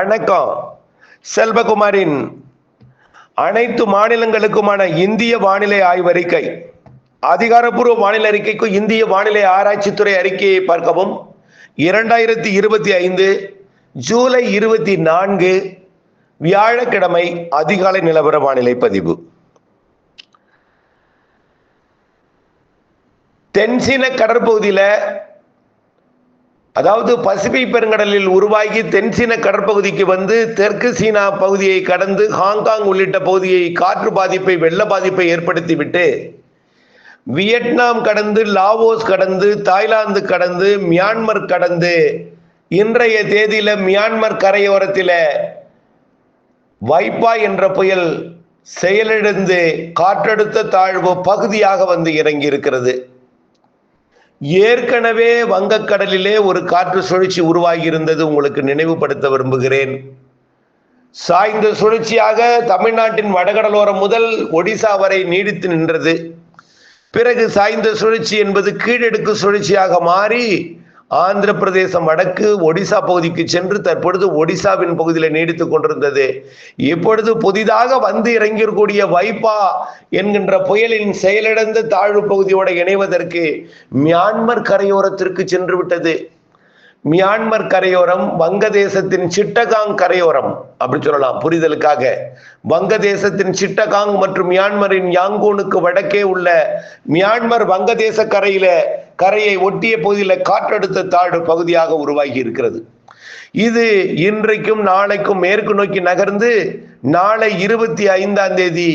வணக்கம். செல்வகுமாரின் அனைத்து மாநிலங்களுக்குமான இந்திய வானிலை ஆய்வறிக்கை, அதிகாரப்பூர்வ வானிலை அறிக்கைக்கு இந்திய வானிலை ஆராய்ச்சித்துறை அறிக்கையை பார்க்கவும். 2025 ஜூலை 24 வியாழக்கிழமை அதிகாலை நிலவர வானிலை பதிவு. தென்சீன கடற்பகுதியில், அதாவது பசிபிக் பெருங்கடலில் உருவாகி தென்சீன கடற்பகுதிக்கு வந்து தெற்கு சீனா பகுதியை கடந்து ஹாங்காங் உள்ளிட்ட பகுதியை காற்று பாதிப்பை, வெள்ள பாதிப்பை ஏற்படுத்திவிட்டு வியட்நாம் கடந்து, லாவோஸ் கடந்து, தாய்லாந்து கடந்து, மியான்மர் கடந்து, இன்றைய தேதியில மியான்மர் கரையோரத்தில் வைப்பா என்ற புயல் செயலிழந்து காற்றழுத்த தாழ்வு பகுதியாக வந்து இறங்கி இருக்கிறது. ஏற்கனவே வங்கக்கடலிலே ஒரு காற்று சுழற்சி உருவாகி இருந்தது, உங்களுக்கு நினைவுபடுத்த விரும்புகிறேன். சாய்ந்த சுழற்சியாக தமிழ்நாட்டின் வடகடலோரம் முதல் ஒடிசா வரை நீடித்து நின்றது. பிறகு சாய்ந்த சுழற்சி என்பது கீழடுக்கு சுழற்சியாக மாறி ஆந்திர பிரதேசம் வடக்கு ஒடிசா பகுதிக்கு சென்று தற்பொழுது ஒடிசாவின் பகுதியில் நீடித்துக் கொண்டிருந்தது. இப்பொழுது புதிதாக வந்து இறங்கக்கூடிய வைப்பா என்கின்ற புயலின் செயலிழந்த தாழ்வு பகுதியோடு இணைவதற்கு மியான்மர் கரையோரத்திற்கு சென்று விட்டது. மியான்மர் கரையோரம் வங்கதேசத்தின் சிட்டகாங் கரையோரம் அப்படி சொல்லலாம் புரிதலுக்காக. வங்கதேசத்தின் சிட்டகாங் மற்றும் மியான்மரின் யாங்கூனுக்கு வடக்கே உள்ள மியான்மர் வங்கதேச கரையை ஒட்டிய பகுதியில் காற்றழுத்த தாழ்வு பகுதியாக உருவாகி இருக்கிறது. இது இன்றைக்கும் நாளைக்கும் மேற்கு நோக்கி நகர்ந்து நாளை 25ஆம் தேதி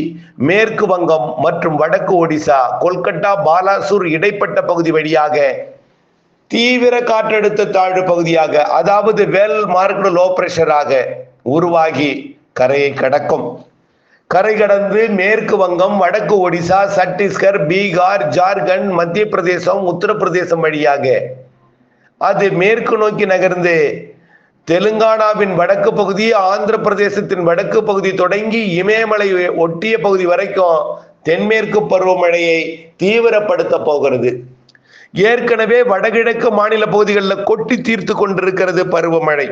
மேற்கு வங்கம் மற்றும் வடக்கு ஒடிசா, கொல்கத்தா, பாலாசூர் இடைப்பட்ட பகுதி வழியாக தீவிர காற்றழுத்த தாழ்வு பகுதியாக, அதாவது வெல் மார்க்டு லோ பிரஷராக உருவாகி கரையை கடக்கும். கரை கடந்து மேற்கு வங்கம், வடக்கு ஒடிசா, சத்தீஸ்கர், பீகார், ஜார்க்கண்ட், மத்திய பிரதேசம், உத்தரப்பிரதேசம் வழியாக அது மேற்கு நோக்கி நகர்ந்து தெலுங்கானாவின் வடக்கு பகுதி, ஆந்திர பிரதேசத்தின் வடக்கு பகுதி தொடங்கி இமயமலை ஒட்டிய பகுதி வரைக்கும் தென்மேற்கு பருவமழையை தீவிரப்படுத்த போகிறது. ஏற்கனவே வடகிழக்கு மாநில பகுதிகளில் கொட்டி தீர்த்து கொண்டிருக்கிறது பருவமழை.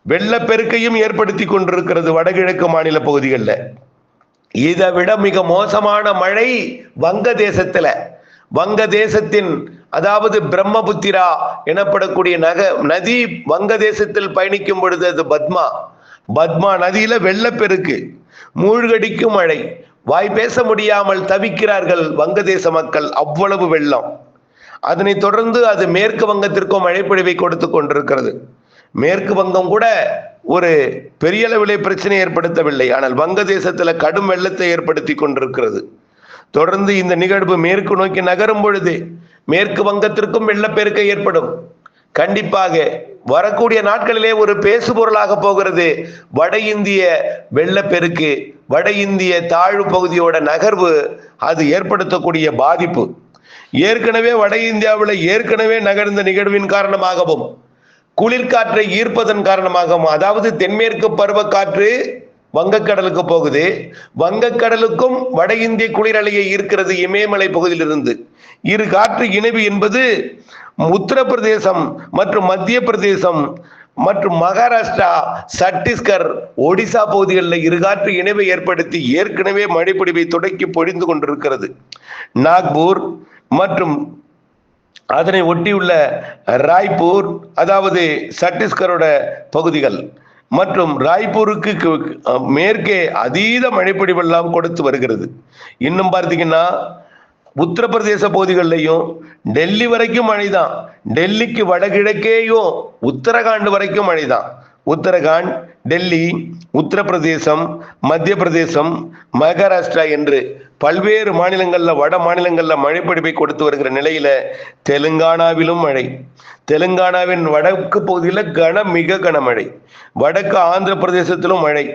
வெள்ளப்பெருக்கையும் ஏற்படுத்தி கொண்டிருக்கிறது வடகிழக்கு மாநில பகுதிகளில். இதை விட மிக மோசமான மழை வங்கதேசத்தின், அதாவது பிரம்மபுத்திரா எனப்படக்கூடிய நதி வங்கதேசத்தில் பயணிக்கும் பொழுது அது பத்மா நதியில வெள்ளப்பெருக்கு, மூழ்கடிக்கும் மழை. வாய் பேச முடியாமல் தவிக்கிறார்கள் வங்கதேச மக்கள், அவ்வளவு வெள்ளம். அதனை தொடர்ந்து அது மேற்கு வங்கத்திற்கும் மழைப்பொழிவை கொடுத்து கொண்டிருக்கிறது. மேற்கு வங்கம் கூட ஒரு பெரிய அளவிலே பிரச்சனை ஏற்படுத்தவில்லை, ஆனால் வங்கதேசத்துல கடும் வெள்ளத்தை ஏற்படுத்தி கொண்டிருக்கிறது. தொடர்ந்து இந்த நிகழ்வு மேற்கு நோக்கி நகரும் பொழுது மேற்கு வங்கத்திற்கும் வெள்ளப்பெருக்கை ஏற்படும். கண்டிப்பாக வரக்கூடிய நாட்களிலே ஒரு பேசுபொருளாக போகிறது வட இந்திய வெள்ளப்பெருக்கு, வட இந்திய தாழ்வு பகுதியோட நகர்வு, அது ஏற்படுத்தக்கூடிய பாதிப்பு. ஏற்கனவே வட இந்தியாவில் ஏற்கனவே நகர்ந்த நிகழ்வின் காரணமாகவும் குளிர்காற்றை ஈர்ப்பதன் காரணமாகவும், அதாவது தென்மேற்கு பருவக்காற்று வங்கக்கடலுக்கு போகுது, வங்கக்கடலுக்கும் வட இந்திய குளிரலையை ஈர்க்கிறது இமயமலை பகுதியிலிருந்து. இரு காற்று இணைவு என்பது உத்தரப்பிரதேசம் மற்றும் மத்திய பிரதேசம் மற்றும் மகாராஷ்டிரா, சத்தீஸ்கர், ஒடிசா பகுதிகளில் இருகாற்று இணைவை ஏற்படுத்தி ஏற்கனவே மழைப்பொழிவை தொடக்கி பொழிந்து கொண்டிருக்கிறது. நாக்பூர் மற்றும் அதனை ஒட்டியுள்ள ராய்ப்பூர், அதாவது சத்தீஸ்கரோட பகுதிகள் மற்றும் ராய்ப்பூருக்கு மேற்கே அதீத மழைப்பொழிவெல்லாம் கொடுத்து வருகிறது. இன்னும் பார்த்தீங்கன்னா உத்தரப்பிரதேச பகுதிகளிலையும் டெல்லி வரைக்கும் மழைதான். டெல்லிக்கு வடகிழக்கேயும் உத்தரகாண்ட் வரைக்கும் மழைதான். உத்தரகாண்ட், டெல்லி, உத்தரப்பிரதேசம், மத்திய பிரதேசம், மகாராஷ்டிரா என்று பல்வேறு மாநிலங்கள்ல, வட மாநிலங்கள்ல மழைப்பொழிவை கொடுத்து வருகிற நிலையில தெலுங்கானாவிலும் மழை. தெலுங்கானாவின் வடக்கு பகுதியில் மிக கனமழை. வடக்கு ஆந்திர பிரதேசத்திலும் மழை.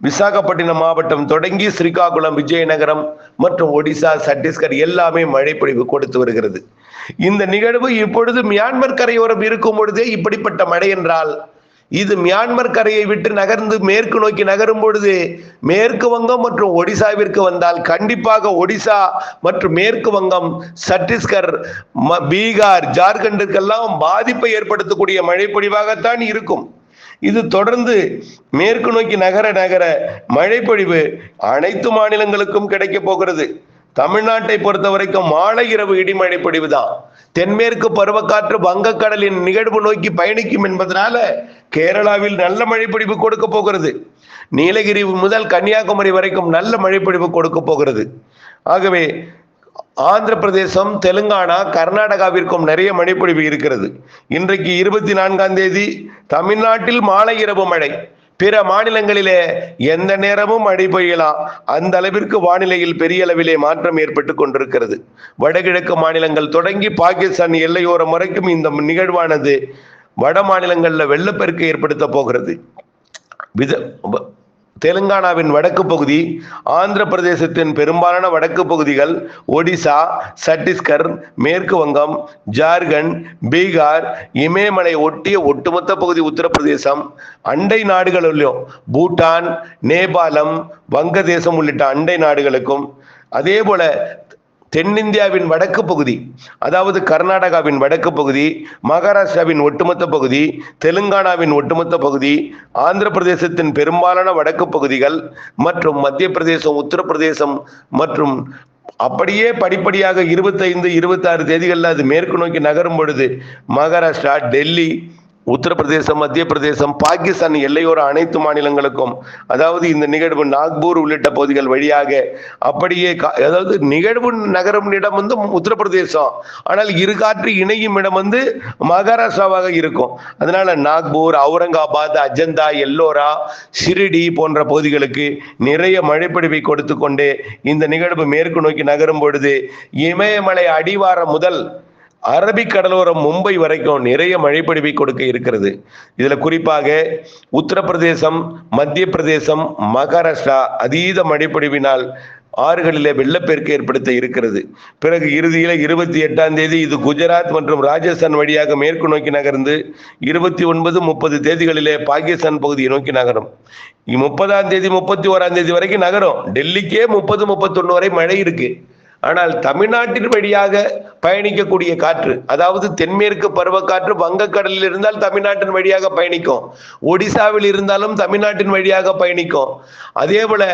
விசாகப்பட்டினம் மாவட்டம் தொடங்கி ஸ்ரீகாகுளம், விஜயநகரம் மற்றும் ஒடிசா, சத்தீஸ்கர் எல்லாமே மழைப்பொழிவு கொடுத்து வருகிறது. இந்த நிகழ்வு இப்பொழுது மியான்மர் கரையோரம் இருக்கும் பொழுதே இப்படிப்பட்ட மழை என்றால், இது மியான்மர் கரையை விட்டு நகர்ந்து மேற்கு நோக்கி நகரும் பொழுது மேற்கு வங்கம் மற்றும் ஒடிசாவிற்கு வந்தால் கண்டிப்பாக ஒடிசா மற்றும் மேற்கு வங்கம், சத்தீஸ்கர், பீகார், ஜார்க்கண்டிற்கெல்லாம் பாதிப்பை ஏற்படுத்தக்கூடிய மழை பொழிவாகத்தான் இருக்கும். இது தொடர்ந்து மேற்கு நோக்கி நகர நகர மழைப்பொழிவு அனைத்து மாநிலங்களுக்கும் கிடைக்க போகிறது. தமிழ்நாட்டை பொறுத்த வரைக்கும் மாலை இரவு இடிமழை பொழிவு தான். தென்மேற்கு பருவக்காற்று வங்கக்கடலின் நிகழ்வு நோக்கி பயணிக்கும் என்பதனால கேரளாவில் நல்ல மழைப்பொழிவு கொடுக்க போகிறது. நீலகிரி முதல் கன்னியாகுமரி வரைக்கும் நல்ல மழைப்பொழிவு கொடுக்க போகிறது. ஆகவே ஆந்திர பிரதேசம், தெலுங்கானா, கர்நாடகாவிற்கும் நிறைய மழைப்பொழிவு இருக்கிறது. இன்றைக்கு 24ஆம் தேதி தமிழ்நாட்டில் மாலை இரவு மழை. பிற மாநிலங்களிலே எந்த நேரமும் மழை பெய்யலாம். அந்த அளவிற்கு வானிலையில் பெரிய அளவிலே மாற்றம் ஏற்பட்டு கொண்டிருக்கிறது. வடகிழக்கு மாநிலங்கள் தொடங்கி பாகிஸ்தான் எல்லையோரம் வரைக்கும் இந்த நிகழ்வானது வட மாநிலங்களில் வெள்ளப்பெருக்கை ஏற்படுத்த போகிறது. தெலுங்கானாவின் வடக்கு பகுதி, ஆந்திர பிரதேசத்தின் பெரும்பாலான வடக்கு பகுதிகள், ஒடிசா, சத்தீஸ்கர், மேற்கு வங்கம், ஜார்க்கண்ட், பீகார், இமயமலை ஒட்டிய ஒட்டுமொத்த பகுதி உத்தரப்பிரதேசம், அண்டை நாடுகளிலும் பூட்டான், நேபாளம், வங்கதேசம் உள்ளிட்ட அண்டை நாடுகளுக்கும், அதே போல தென்னிந்தியாவின் வடக்கு பகுதி, அதாவது கர்நாடகாவின் வடக்கு பகுதி, மகாராஷ்டிராவின் ஒட்டுமொத்த பகுதி, தெலுங்கானாவின் ஒட்டுமொத்த பகுதி, ஆந்திர பிரதேசத்தின் பெரும்பாலான வடக்கு பகுதிகள் மற்றும் மத்திய பிரதேசம், உத்தரப்பிரதேசம் மற்றும் அப்படியே படிப்படியாக 25, 26 தேதிகளில் அது மேற்கு நோக்கி நகரும் பொழுது மகாராஷ்டிரா, டெல்லி, உத்தரப்பிரதேசம், மத்திய பிரதேசம், பாகிஸ்தான் எல்லையோர அனைத்து மாநிலங்களுக்கும், அதாவது இந்த நிகழ்வு நாக்பூர் உள்ளிட்ட பகுதிகள் வழியாக அப்படியே, அதாவது நிகழ்வு நகரும் இடம் வந்து உத்தரப்பிரதேசம், ஆனால் இரு காற்று இணையும் இடம் வந்து மகாராஷ்டிராவாக இருக்கும். அதனால நாக்பூர், அவுரங்காபாத், அஜந்தா, எல்லோரா, ஷிரிடி போன்ற பகுதிகளுக்கு நிறைய மழைப்பொழிவை கொடுத்து கொண்டே இந்த நிகழ்வு மேற்கு நோக்கி நகரும் பொழுது இமயமலை அடிவாரம் முதல் அரபிக் கடலோரம் மும்பை வரைக்கும் நிறைய மழைப்பொழிவை கொடுக்க இருக்கிறது. இதுல குறிப்பாக உத்தரப்பிரதேசம், மத்திய பிரதேசம், மகாராஷ்டிரா அதீத மழைப்பொழிவினால் ஆறுகளிலே வெள்ளப்பெருக்கு ஏற்படுத்த இருக்கிறது. பிறகு இறுதியில 28ஆம் தேதி இது குஜராத் மற்றும் ராஜஸ்தான் வழியாக மேற்கு நோக்கி நகர்ந்து 29, 30 தேதிகளிலே பாகிஸ்தான் பகுதியை நோக்கி நகரும். 30ஆம் தேதி 31ஆம் தேதி வரைக்கும் நகரும். டெல்லிக்கே 30, 31 வரை மழை இருக்கு. ஆனால் தமிழ்நாட்டின் வழியாக பயணிக்கக்கூடிய காற்று, அதாவது தென்மேற்கு பருவக்காற்று வங்கக்கடலில் இருந்தால் தமிழ்நாட்டின் வழியாக பயணிக்கும், ஒடிசாவில் இருந்தாலும் தமிழ்நாட்டின் வழியாக பயணிக்கும். அதே போல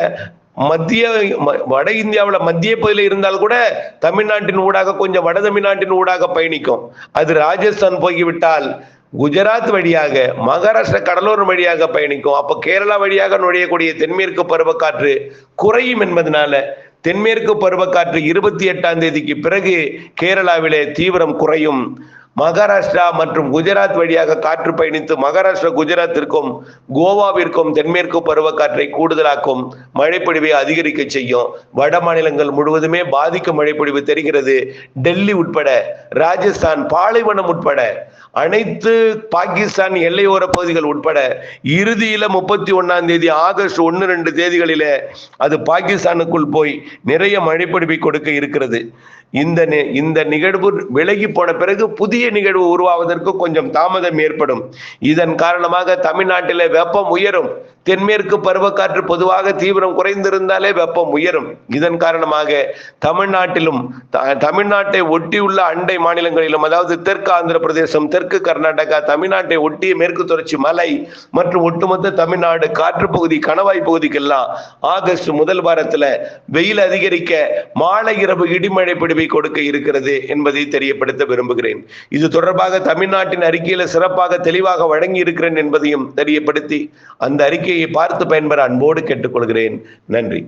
வட இந்தியாவில் மத்திய பகுதியில் இருந்தால் கூட தமிழ்நாட்டின் ஊடாக கொஞ்சம் வட தமிழ்நாட்டின் ஊடாக பயணிக்கும். அது ராஜஸ்தான் போய்விட்டால் குஜராத் வழியாக, மகாராஷ்டிரா கடலோரம் வழியாக பயணிக்கும். அப்ப கேரளா வழியாக நுழையக்கூடிய தென்மேற்கு பருவக்காற்று குறையும் என்பதனால தென்மேற்கு பருவக்காற்று 28ஆம் தேதிக்கு பிறகு கேரளாவிலே தீவிரம் குறையும். மகாராஷ்டிரா மற்றும் குஜராத் வழியாக காற்று பயணித்து மகாராஷ்டிரா, குஜராத்திற்கும் கோவாவிற்கும் தென்மேற்கு பருவக்காற்றை கூடுதலாக்கும், மழைப்பொழிவை அதிகரிக்க செய்யும். வட மாநிலங்கள் முழுவதுமே பாதிக்கும் மழைப்பொழிவு தெரிகிறது. டெல்லி உட்பட, ராஜஸ்தான், பாலைவனம் உட்பட அனைத்து பாகிஸ்தான் எல்லையோர பகுதிகள் உட்பட இறுதியில 31ஆம் தேதி ஆகஸ்ட் 1, 2 தேதிகளிலே அது பாகிஸ்தானுக்குள் போய் நிறைய மழைப்பொழிவை கொடுக்க இருக்கிறது. இந்த நிகழ்வு விலகி போன பிறகு புதிய நிகழ்வு உருவாவதற்கு கொஞ்சம் தாமதம் ஏற்படும். இதன் காரணமாக தமிழ்நாட்டிலே வெப்பம் உயரும். தென்மேற்கு பருவக்காற்று பொதுவாக தீவிரம் குறைந்திருந்தாலே வெப்பம் உயரும். இதன் காரணமாக தமிழ்நாட்டிலும் தமிழ்நாட்டை ஒட்டியுள்ள அண்டை மாநிலங்களிலும், அதாவது தெற்கு ஆந்திர பிரதேசம், தெற்கு கர்நாடகா, தமிழ்நாட்டை ஒட்டிய மேற்கு தொடர்ச்சி மலை மற்றும் ஒட்டுமொத்த தமிழ்நாடு காற்று பகுதி, கணவாய் பகுதிக்கெல்லாம் ஆகஸ்ட் முதல் வாரத்துல வெயில் அதிகரிக்க மாலை இரவு இடிமழை பிடிவை கொடுக்க இருக்கிறது என்பதை தெரியப்படுத்த விரும்புகிறேன். இது தொடர்பாக தமிழ்நாட்டின் அறிக்கையில சிறப்பாக தெளிவாக வழங்கி இருக்கிறேன் என்பதையும் தெரியப்படுத்தி அந்த அறிக்கையை பார்த்து பயன்பெற அன்போடு கேட்டுக்கொள்கிறேன். நன்றி.